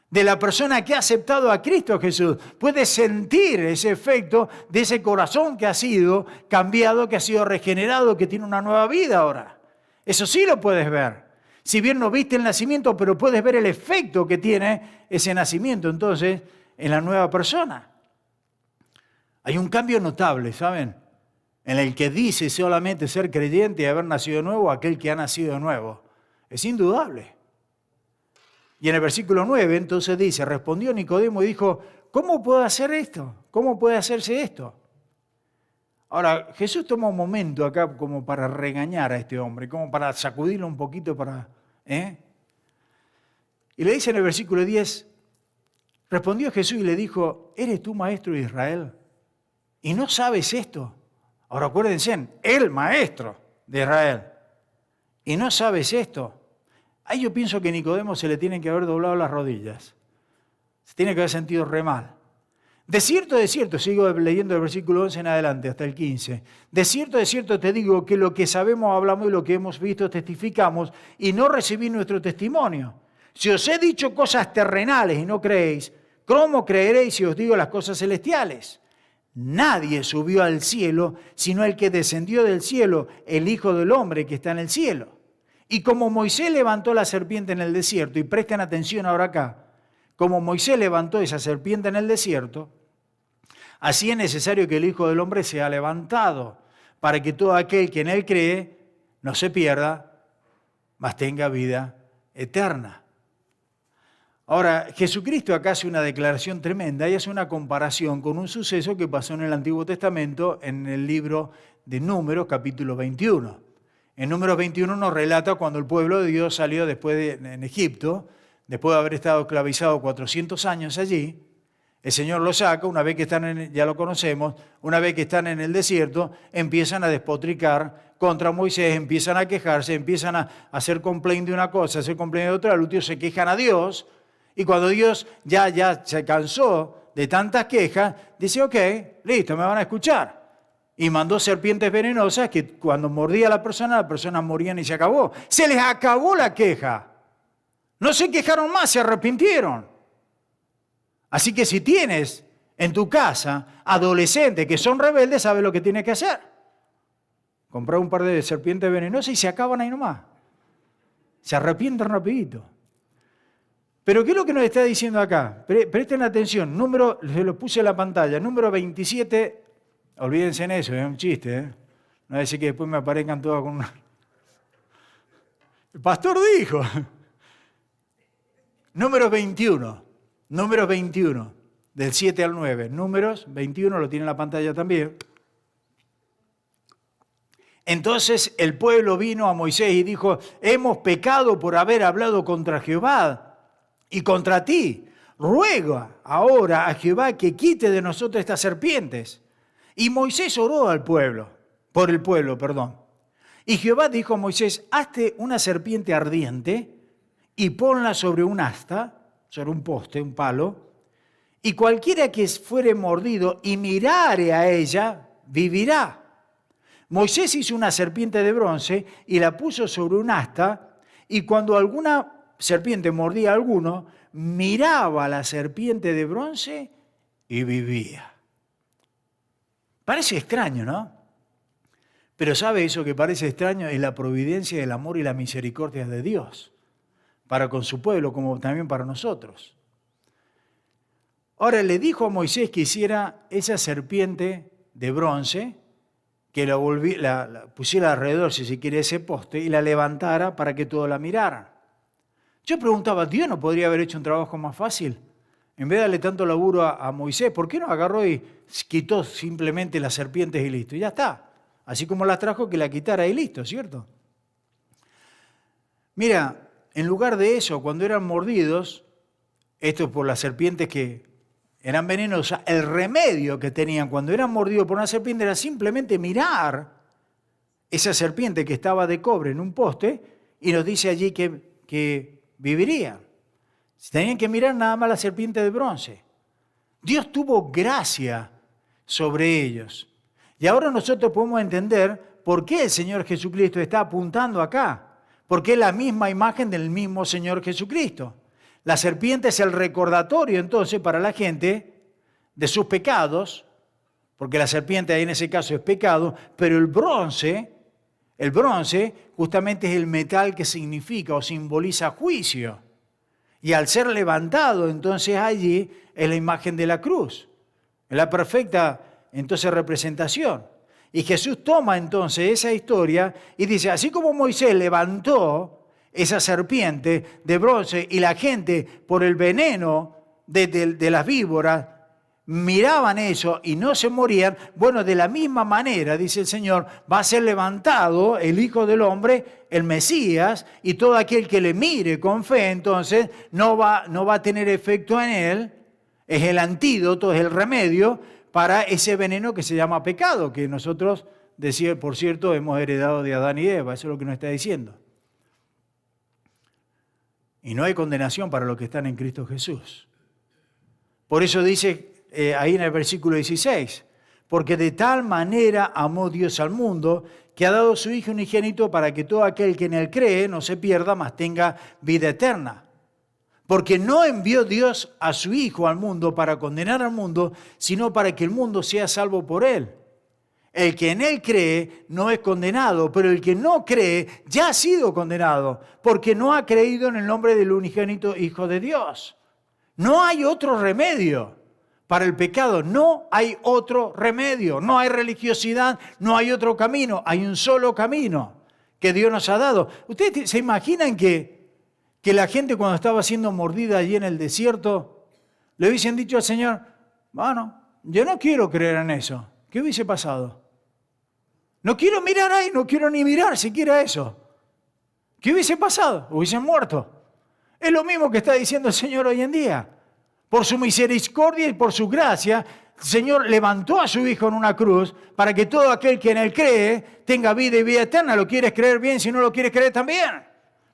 de la persona que ha aceptado a Cristo Jesús. Puede sentir ese efecto de ese corazón que ha sido cambiado, que ha sido regenerado, que tiene una nueva vida ahora. Eso sí lo puedes ver. Si bien no viste el nacimiento, pero puedes ver el efecto que tiene ese nacimiento entonces en la nueva persona. Hay un cambio notable, ¿saben? En el que dice solamente ser creyente y haber nacido de nuevo aquel que ha nacido de nuevo. Es indudable. Y en el versículo 9 entonces dice, respondió Nicodemo y dijo, ¿cómo puedo hacer esto? ¿Cómo puede hacerse esto? Ahora, Jesús toma un momento acá como para regañar a este hombre, como para sacudirlo un poquito Y le dice en el versículo 10, respondió Jesús y le dijo, ¿eres tú maestro de Israel? ¿Y no sabes esto? Ahora acuérdense, el maestro de Israel. ¿Y no sabes esto? Ahí yo pienso que a Nicodemo se le tienen que haber doblado las rodillas. Se tiene que haber sentido re mal. De cierto, sigo leyendo el versículo 11 en adelante, hasta el 15. De cierto te digo que lo que sabemos hablamos y lo que hemos visto testificamos y no recibí nuestro testimonio. Si os he dicho cosas terrenales y no creéis, ¿cómo creeréis si os digo las cosas celestiales? nadie subió al cielo, sino el que descendió del cielo, el Hijo del Hombre que está en el cielo. Y como Moisés levantó la serpiente en el desierto, y presten atención ahora acá, como Moisés levantó esa serpiente en el desierto, así es necesario que el Hijo del Hombre sea levantado, para que todo aquel que en él cree no se pierda, mas tenga vida eterna. Ahora, Jesucristo acá hace una declaración tremenda y hace una comparación con un suceso que pasó en el Antiguo Testamento en el libro de Números, capítulo 21. En Números 21 nos relata cuando el pueblo de Dios salió en Egipto, después de haber estado esclavizado 400 años allí. El Señor los saca, una vez que están ya lo conocemos, una vez que están en el desierto, empiezan a despotricar contra Moisés, empiezan a quejarse, empiezan a hacer complaint de una cosa, hacer complaint de otra, al último se quejan a Dios, y cuando Dios ya se cansó de tantas quejas, dice, ok, listo, me van a escuchar. Y mandó serpientes venenosas que cuando mordía a la persona morían y se acabó. Se les acabó la queja. No se quejaron más, se arrepintieron. Así que si tienes en tu casa adolescentes que son rebeldes, sabes lo que tienes que hacer. Comprar un par de serpientes venenosas y se acaban ahí nomás. Se arrepienten rapidito. Pero ¿qué es lo que nos está diciendo acá? Presten atención, se lo puse en la pantalla, número 27, olvídense en eso, es un chiste, ¿eh? No decir que después me aparezcan todos con una... El pastor dijo. Números 21, del 7 al 9. Números 21, lo tiene en la pantalla también. Entonces el pueblo vino a Moisés y dijo, hemos pecado por haber hablado contra Jehová y contra ti. Ruega ahora a Jehová que quite de nosotros estas serpientes. Y Moisés oró por el pueblo. Y Jehová dijo a Moisés, hazte una serpiente ardiente y ponla sobre un asta, sobre un poste, un palo, y cualquiera que fuere mordido y mirare a ella, vivirá. Moisés hizo una serpiente de bronce y la puso sobre un asta, y cuando alguna serpiente mordía a alguno, miraba a la serpiente de bronce y vivía. Parece extraño, ¿no? Pero ¿sabe eso que parece extraño? Es la providencia, el amor y la misericordia de Dios para con su pueblo, como también para nosotros. Ahora le dijo a Moisés que hiciera esa serpiente de bronce, que la pusiera alrededor, si se quiere, ese poste, y la levantara para que todos la miraran. Yo preguntaba, ¿Dios no podría haber hecho un trabajo más fácil? En vez de darle tanto laburo a Moisés, ¿por qué no agarró y quitó simplemente las serpientes y listo? Y ya está. Así como las trajo, que la quitara y listo, ¿cierto? Mira, en lugar de eso, cuando eran mordidos, esto por las serpientes que eran venenosas, el remedio que tenían cuando eran mordidos por una serpiente era simplemente mirar esa serpiente que estaba de cobre en un poste, y nos dice allí que viviría. Tenían que mirar nada más la serpiente de bronce. Dios tuvo gracia sobre ellos. Y ahora nosotros podemos entender por qué el Señor Jesucristo está apuntando acá. Porque es la misma imagen del mismo Señor Jesucristo. La serpiente es el recordatorio entonces para la gente de sus pecados, porque la serpiente ahí en ese caso es pecado, pero el bronce justamente es el metal que significa o simboliza juicio. Y al ser levantado entonces allí es la imagen de la cruz, es la perfecta entonces representación. Y Jesús toma entonces esa historia y dice, así como Moisés levantó esa serpiente de bronce y la gente por el veneno de las víboras miraban eso y no se morían, bueno, de la misma manera, dice el Señor, va a ser levantado el Hijo del Hombre, el Mesías, y todo aquel que le mire con fe, entonces no va a tener efecto en él, es el antídoto, es el remedio para ese veneno que se llama pecado, que nosotros, por cierto, hemos heredado de Adán y Eva, eso es lo que nos está diciendo. Y no hay condenación para los que están en Cristo Jesús. Por eso dice ahí en el versículo 16, porque de tal manera amó Dios al mundo, que ha dado su Hijo unigénito para que todo aquel que en él cree no se pierda, mas tenga vida eterna. Porque no envió Dios a su Hijo al mundo para condenar al mundo, sino para que el mundo sea salvo por Él. El que en Él cree no es condenado, pero el que no cree ya ha sido condenado, porque no ha creído en el nombre del unigénito Hijo de Dios. No hay otro remedio para el pecado, no hay otro remedio, no hay religiosidad, no hay otro camino, hay un solo camino que Dios nos ha dado. ¿Ustedes se imaginan que la gente cuando estaba siendo mordida allí en el desierto, le hubiesen dicho al Señor, bueno, yo no quiero creer en eso? ¿Qué hubiese pasado? No quiero mirar ahí, no quiero ni mirar siquiera eso. ¿Qué hubiese pasado? Hubiesen muerto. Es lo mismo que está diciendo el Señor hoy en día. Por su misericordia y por su gracia, el Señor levantó a su Hijo en una cruz para que todo aquel que en Él cree tenga vida y vida eterna. ¿Lo quieres creer bien? Si no lo quieres creer también.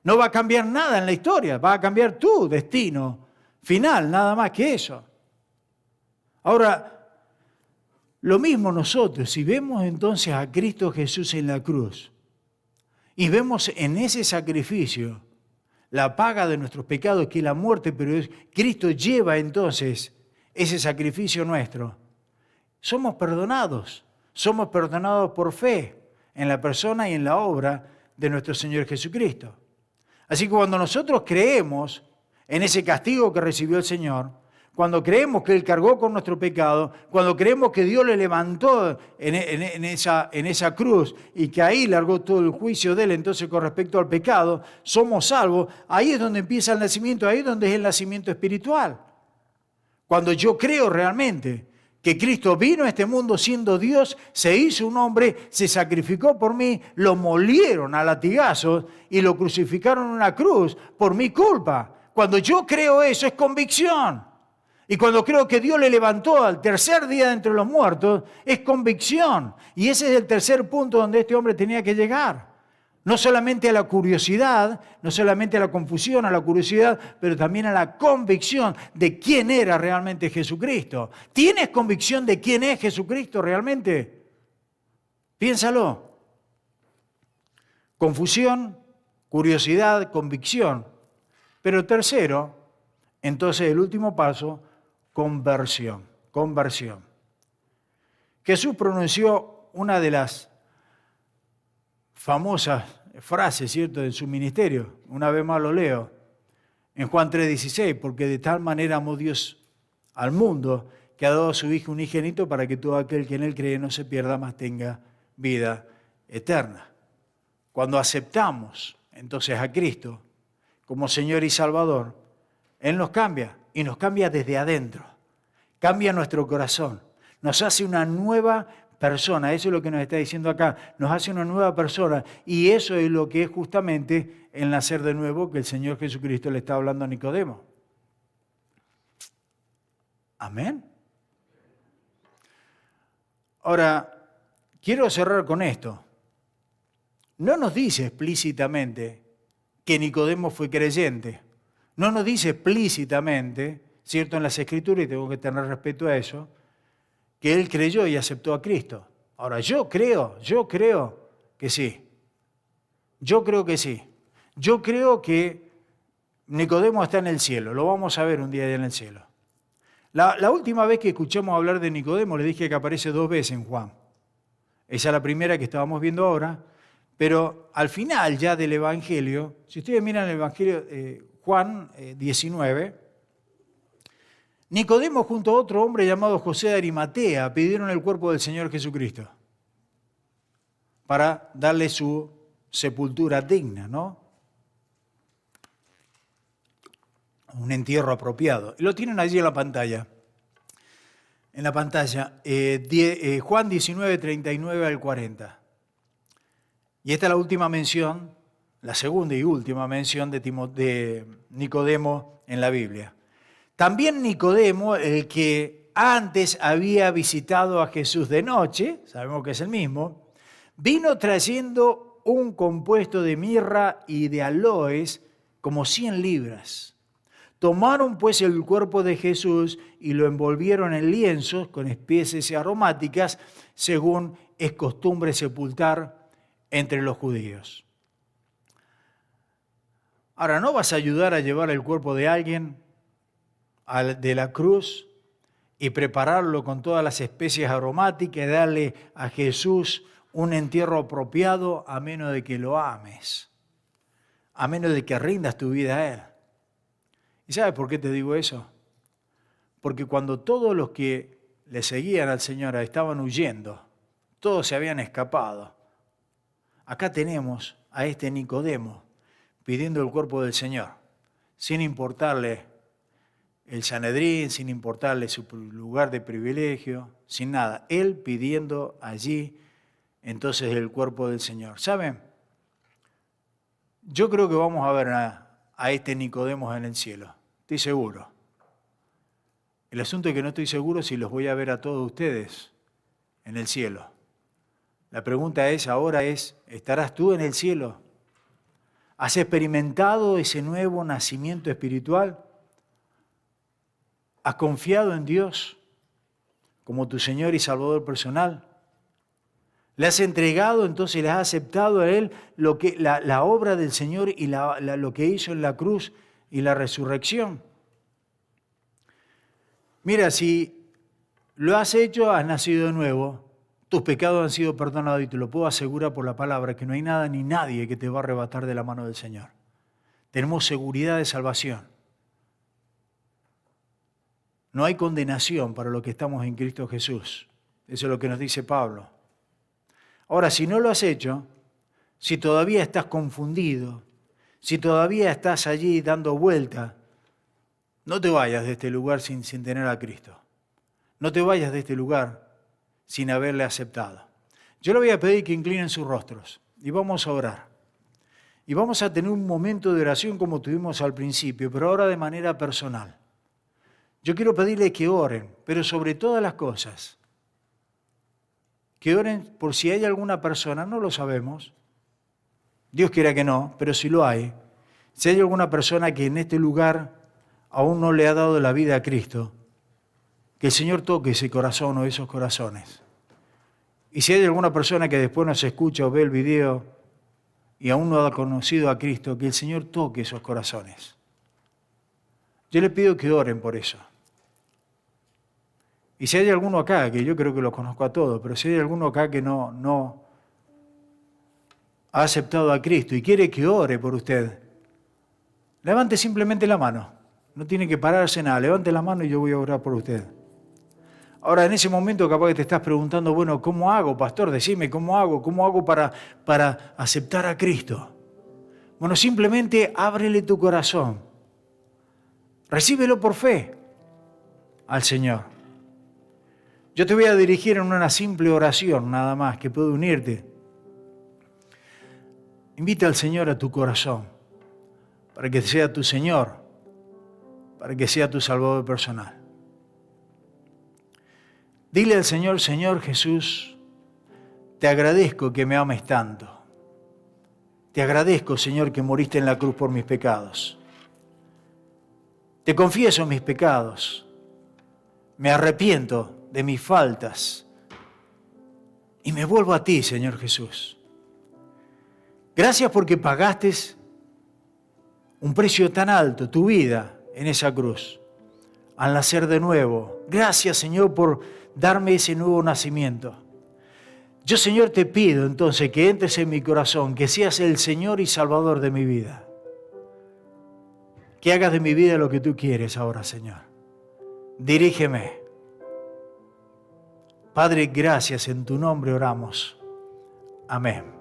No va a cambiar nada en la historia, va a cambiar tu destino final, nada más que eso. Ahora, lo mismo nosotros, si vemos entonces a Cristo Jesús en la cruz y vemos en ese sacrificio la paga de nuestros pecados, que es la muerte, pero Cristo lleva entonces ese sacrificio nuestro. Somos perdonados por fe en la persona y en la obra de nuestro Señor Jesucristo. Así que cuando nosotros creemos en ese castigo que recibió el Señor, cuando creemos que Él cargó con nuestro pecado, cuando creemos que Dios le levantó en esa cruz y que ahí largó todo el juicio de Él, entonces con respecto al pecado, somos salvos, ahí es donde empieza el nacimiento, ahí es donde es el nacimiento espiritual. Cuando yo creo realmente que Cristo vino a este mundo siendo Dios, se hizo un hombre, se sacrificó por mí, lo molieron a latigazos y lo crucificaron en una cruz por mi culpa. Cuando yo creo eso es convicción. Y cuando creo que Dios le levantó al tercer día de entre los muertos, es convicción. Y ese es el tercer punto donde este hombre tenía que llegar. No solamente a la curiosidad, no solamente a la confusión, a la curiosidad, pero también a la convicción de quién era realmente Jesucristo. ¿Tienes convicción de quién es Jesucristo realmente? Piénsalo. Confusión, curiosidad, convicción. Pero tercero, entonces el último paso, conversión. Conversión. Jesús pronunció una de las famosas frases, ¿cierto?, de su ministerio. Una vez más lo leo. En Juan 3:16, porque de tal manera amó Dios al mundo que ha dado a su Hijo unigénito para que todo aquel que en Él cree no se pierda, mas tenga vida eterna. Cuando aceptamos entonces a Cristo como Señor y Salvador, Él nos cambia y nos cambia desde adentro. Cambia nuestro corazón. Nos hace una nueva persona. Eso es lo que nos está diciendo acá. Nos hace una nueva persona y eso es lo que es justamente el nacer de nuevo que el Señor Jesucristo le está hablando a Nicodemo. Amén. Ahora, quiero cerrar con esto. No nos dice explícitamente que Nicodemo fue creyente. No nos dice explícitamente, cierto, en las Escrituras, y tengo que tener respeto a eso, que él creyó y aceptó a Cristo. Ahora, yo creo que sí. Yo creo que sí. Yo creo que Nicodemo está en el cielo. Lo vamos a ver un día allá en el cielo. La última vez que escuchamos hablar de Nicodemo, le dije que aparece 2 veces en Juan. Esa es la primera que estábamos viendo ahora. Pero al final ya del Evangelio, si ustedes miran el Evangelio Juan 19, Nicodemo junto a otro hombre llamado José de Arimatea pidieron el cuerpo del Señor Jesucristo para darle su sepultura digna, ¿no? Un entierro apropiado. Y lo tienen allí en la pantalla. En la pantalla, Juan 19, 39 al 40. Y esta es la última mención, la segunda y última mención de Nicodemo en la Biblia. También Nicodemo, el que antes había visitado a Jesús de noche, sabemos que es el mismo, vino trayendo un compuesto de mirra y de aloes como 100 libras. Tomaron pues el cuerpo de Jesús y lo envolvieron en lienzos con especies aromáticas, según es costumbre sepultar entre los judíos. Ahora, ¿no vas a ayudar a llevar el cuerpo de alguien de la cruz y prepararlo con todas las especies aromáticas y darle a Jesús un entierro apropiado a menos de que lo ames, a menos de que rindas tu vida a Él? ¿Y sabes por qué te digo eso? Porque cuando todos los que le seguían al Señor estaban huyendo, todos se habían escapado, acá tenemos a este Nicodemo pidiendo el cuerpo del Señor, sin importarle el Sanedrín, sin importarle su lugar de privilegio, sin nada. Él pidiendo allí entonces el cuerpo del Señor. ¿Saben? Yo creo que vamos a ver a este Nicodemo en el cielo. Estoy seguro. El asunto es que no estoy seguro si los voy a ver a todos ustedes en el cielo. La pregunta ahora es, ¿estarás tú en el cielo? ¿Has experimentado ese nuevo nacimiento espiritual? ¿Has confiado en Dios como tu Señor y Salvador personal? ¿Le has entregado, entonces le has aceptado a Él la obra del Señor y lo que hizo en la cruz y la resurrección? Mira, si lo has hecho, has nacido de nuevo, tus pecados han sido perdonados y te lo puedo asegurar por la palabra que no hay nada ni nadie que te va a arrebatar de la mano del Señor. Tenemos seguridad de salvación. No hay condenación para los que estamos en Cristo Jesús. Eso es lo que nos dice Pablo. Ahora, si no lo has hecho, si todavía estás confundido, si todavía estás allí dando vuelta, no te vayas de este lugar sin tener a Cristo. No te vayas de este lugar sin haberle aceptado. Yo le voy a pedir que inclinen sus rostros y vamos a orar. Y vamos a tener un momento de oración como tuvimos al principio, pero ahora de manera personal. Yo quiero pedirles que oren, pero sobre todas las cosas, que oren por si hay alguna persona, no lo sabemos, Dios quiera que no, pero si lo hay, si hay alguna persona que en este lugar aún no le ha dado la vida a Cristo, que el Señor toque ese corazón o esos corazones. Y si hay alguna persona que después nos escucha o ve el video y aún no ha conocido a Cristo, que el Señor toque esos corazones. Yo le pido que oren por eso. Y si hay alguno acá, que yo creo que los conozco a todos, pero si hay alguno acá que no ha aceptado a Cristo y quiere que ore por usted, levante simplemente la mano. No tiene que pararse nada. Levante la mano y yo voy a orar por usted. Ahora, en ese momento capaz que te estás preguntando, bueno, ¿cómo hago, pastor? Decime, ¿cómo hago para aceptar a Cristo? Bueno, simplemente ábrele tu corazón. Recíbelo por fe al Señor. Yo te voy a dirigir en una simple oración, nada más, que puede unirte. Invita al Señor a tu corazón, para que sea tu Señor, para que sea tu Salvador personal. Dile al Señor, Señor Jesús, te agradezco que me ames tanto. Te agradezco, Señor, que moriste en la cruz por mis pecados. Te confieso mis pecados. Me arrepiento de mis faltas y me vuelvo a ti, Señor Jesús. Gracias porque pagaste un precio tan alto, tu vida en esa cruz, al nacer de nuevo. Gracias, Señor, por darme ese nuevo nacimiento. Yo, Señor, te pido entonces que entres en mi corazón, que seas el Señor y Salvador de mi vida. Que hagas de mi vida lo que tú quieres ahora, Señor. Dirígeme. Padre, gracias, en tu nombre oramos. Amén.